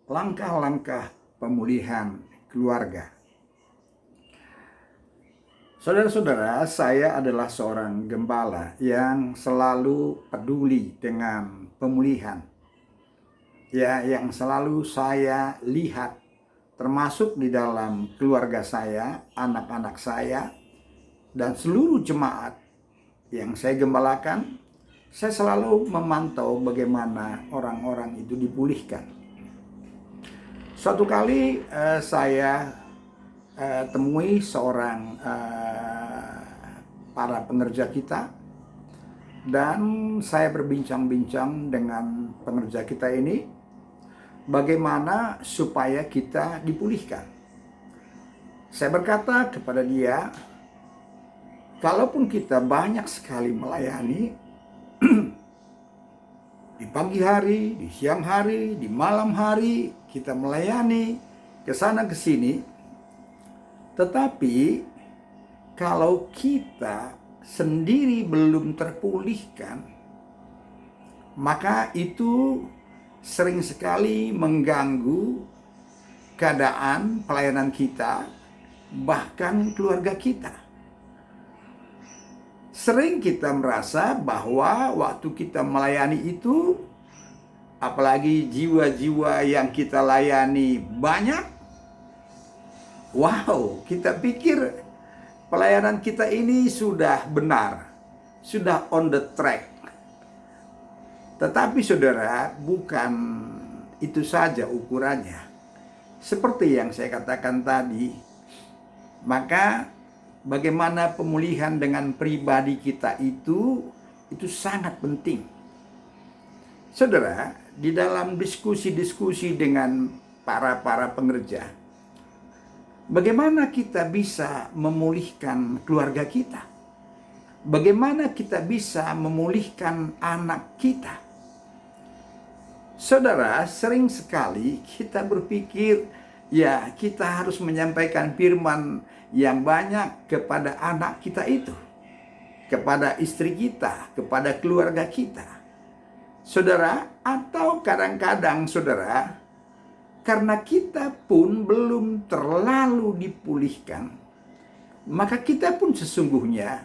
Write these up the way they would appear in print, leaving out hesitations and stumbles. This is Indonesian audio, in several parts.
langkah-langkah pemulihan keluarga. Saudara-saudara, saya adalah seorang gembala yang selalu peduli dengan pemulihan. Ya, yang selalu saya lihat, termasuk di dalam keluarga saya, anak-anak saya, dan seluruh jemaat yang saya gembalakan, saya selalu memantau bagaimana orang-orang itu dipulihkan. Suatu kali saya temui seorang para pengerja kita, dan saya berbincang-bincang dengan pengerja kita ini bagaimana supaya kita dipulihkan. Saya berkata kepada dia, kalaupun kita banyak sekali melayani di pagi hari, di siang hari, di malam hari, kita melayani ke sana ke sini, tetapi kalau kita sendiri belum terpulihkan, maka itu sering sekali mengganggu keadaan pelayanan kita, bahkan keluarga kita. Sering kita merasa bahwa waktu kita melayani itu, apalagi jiwa-jiwa yang kita layani banyak, wow, kita pikir pelayanan kita ini sudah benar, sudah on the track. Tetapi saudara, bukan itu saja ukurannya. Seperti yang saya katakan tadi, maka bagaimana pemulihan dengan pribadi kita itu sangat penting. Saudara, di dalam diskusi-diskusi dengan para pengerja, bagaimana kita bisa memulihkan keluarga kita? Bagaimana kita bisa memulihkan anak kita? Saudara, sering sekali kita berpikir, ya kita harus menyampaikan firman yang banyak kepada anak kita itu, kepada istri kita, kepada keluarga kita. Saudara, atau kadang-kadang saudara, karena kita pun belum terlalu dipulihkan, maka kita pun sesungguhnya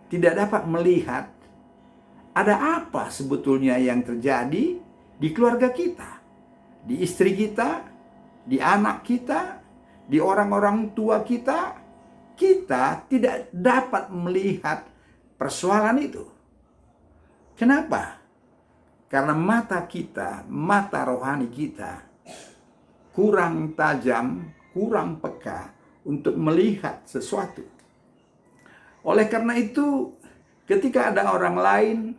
tidak dapat melihat ada apa sebetulnya yang terjadi di keluarga kita, di istri kita, di anak kita, di orang-orang tua kita. Kita tidak dapat melihat persoalan itu. Kenapa? Karena mata kita, mata rohani kita kurang tajam, kurang peka untuk melihat sesuatu. Oleh karena itu, ketika ada orang lain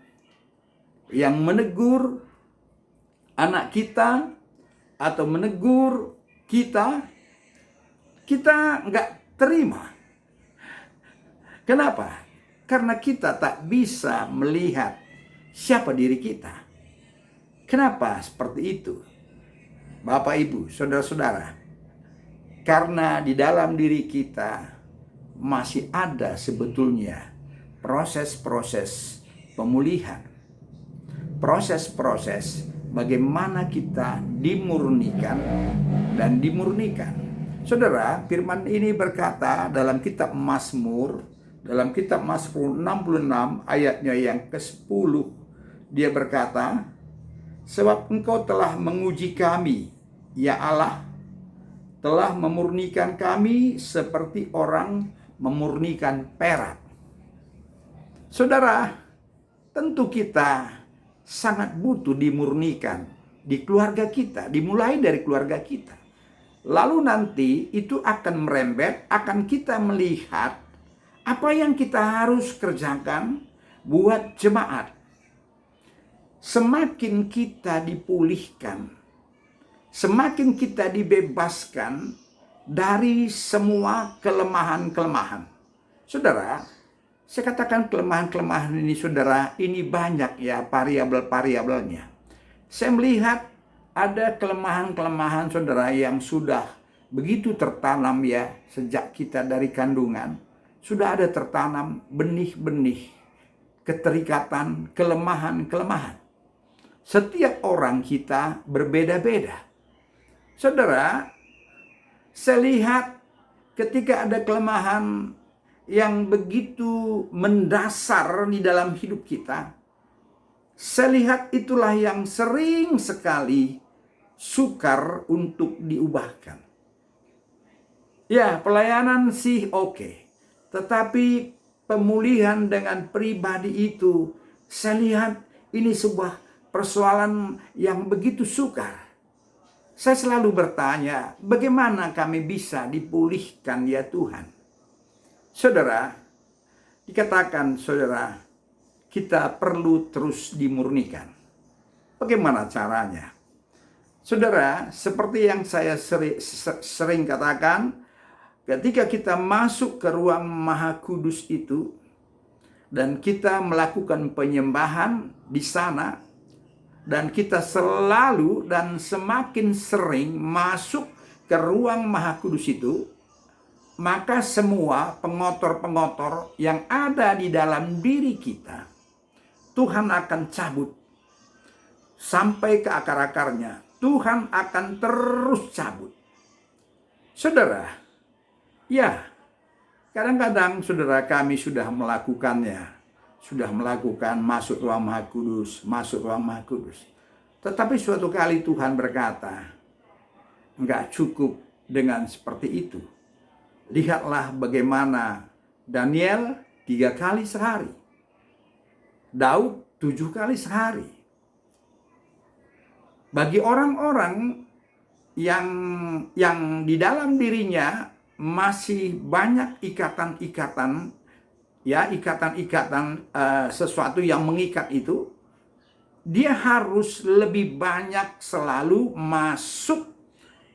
yang menegur anak kita atau menegur kita nggak terima. Kenapa? Karena kita tak bisa melihat siapa diri kita. Kenapa seperti itu? Bapak, Ibu, saudara-saudara, karena di dalam diri kita masih ada sebetulnya proses-proses pemulihan. Proses-proses bagaimana kita dimurnikan dan dimurnikan. Saudara, firman ini berkata dalam kitab Mazmur, dalam kitab Mazmur 66 ayatnya yang ke-10, dia berkata, sebab Engkau telah menguji kami, ya Allah, telah memurnikan kami seperti orang memurnikan perak. Saudara, tentu kita sangat butuh dimurnikan di keluarga kita, dimulai dari keluarga kita. Lalu nanti itu akan merembet, akan kita melihat apa yang kita harus kerjakan buat jemaat. Semakin kita dipulihkan, semakin kita dibebaskan dari semua kelemahan-kelemahan. Saudara, saya katakan kelemahan-kelemahan ini, saudara, ini banyak ya variabel-variabelnya. Saya melihat ada kelemahan-kelemahan saudara yang sudah begitu tertanam ya sejak kita dari kandungan. Sudah ada tertanam benih-benih keterikatan, kelemahan-kelemahan. Setiap orang kita berbeda-beda. Saudara, saya lihat ketika ada kelemahan yang begitu mendasar di dalam hidup kita, saya lihat itulah yang sering sekali sukar untuk diubahkan. Ya, pelayanan sih oke. Tetapi pemulihan dengan pribadi itu, saya lihat ini sebuah persoalan yang begitu sukar. Saya selalu bertanya, bagaimana kami bisa dipulihkan ya Tuhan? Saudara, dikatakan saudara, kita perlu terus dimurnikan. Bagaimana caranya? Saudara, seperti yang saya sering katakan, ketika kita masuk ke ruang Maha Kudus itu, dan kita melakukan penyembahan di sana, dan kita selalu dan semakin sering masuk ke ruang Maha Kudus itu, maka semua pengotor-pengotor yang ada di dalam diri kita, Tuhan akan cabut sampai ke akar-akarnya. Tuhan akan terus cabut. Saudara, ya, kadang-kadang saudara kami sudah melakukannya. Sudah melakukan masuk ruang Maha Kudus, masuk ruang Maha Kudus. Tetapi suatu kali Tuhan berkata, enggak cukup dengan seperti itu. Lihatlah bagaimana Daniel 3 kali sehari. Daud 7 kali sehari. Bagi orang-orang yang di dalam dirinya masih banyak ikatan-ikatan, ya, ikatan-ikatan sesuatu yang mengikat itu, dia harus lebih banyak selalu masuk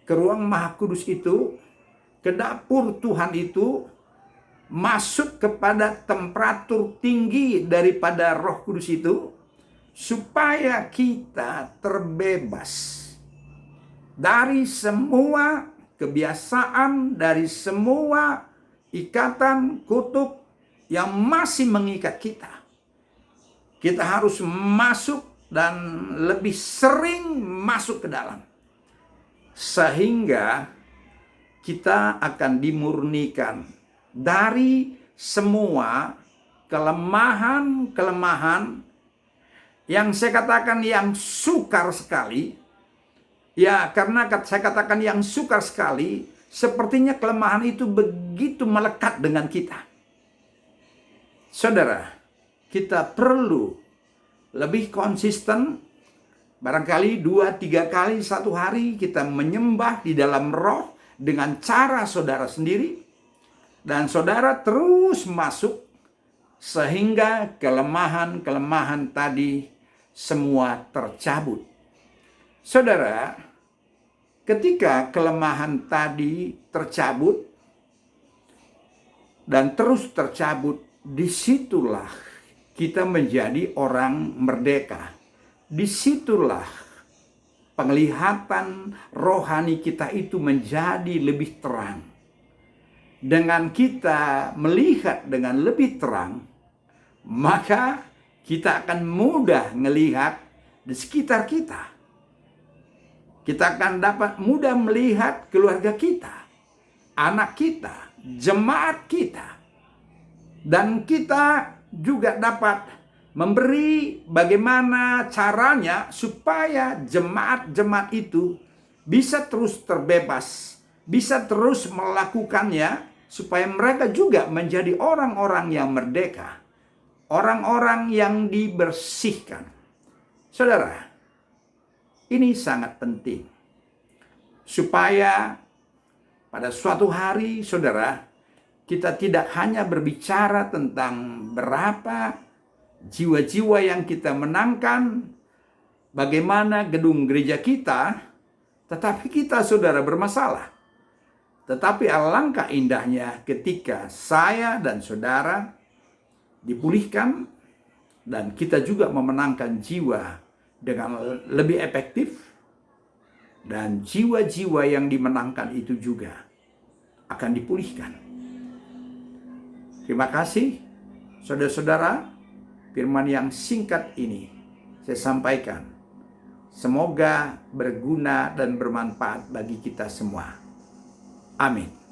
ke ruang Maha Kudus itu, ke dapur Tuhan itu, masuk kepada temperatur tinggi daripada Roh Kudus itu, supaya kita terbebas dari semua kebiasaan, dari semua ikatan kutuk yang masih mengikat kita. Kita harus masuk dan lebih sering masuk ke dalam, sehingga kita akan dimurnikan dari semua kelemahan-kelemahan yang saya katakan yang sukar sekali. Ya, karena saya katakan yang sukar sekali, sepertinya kelemahan itu begitu melekat dengan kita. Saudara, kita perlu lebih konsisten. Barangkali 2-3 kali satu hari kita menyembah di dalam roh dengan cara saudara sendiri. Dan saudara terus masuk sehingga kelemahan-kelemahan tadi semua tercabut. Saudara, ketika kelemahan tadi tercabut dan terus tercabut, disitulah kita menjadi orang merdeka. Disitulah penglihatan rohani kita itu menjadi lebih terang. Dengan kita melihat dengan lebih terang, maka kita akan mudah melihat di sekitar kita. Kita akan dapat mudah melihat keluarga kita, anak kita, jemaat kita. Dan kita juga dapat memberi bagaimana caranya supaya jemaat-jemaat itu bisa terus terbebas, bisa terus melakukannya, supaya mereka juga menjadi orang-orang yang merdeka. Orang-orang yang dibersihkan. Saudara, ini sangat penting. Supaya pada suatu hari, saudara, kita tidak hanya berbicara tentang berapa jiwa-jiwa yang kita menangkan, bagaimana gedung gereja kita, tetapi kita, saudara, bermasalah. Tetapi alangkah indahnya ketika saya dan saudara dipulihkan, dan kita juga memenangkan jiwa dengan lebih efektif, dan jiwa-jiwa yang dimenangkan itu juga akan dipulihkan. Terima kasih, saudara-saudara. Firman yang singkat ini saya sampaikan Semoga berguna dan bermanfaat bagi kita semua. Amin.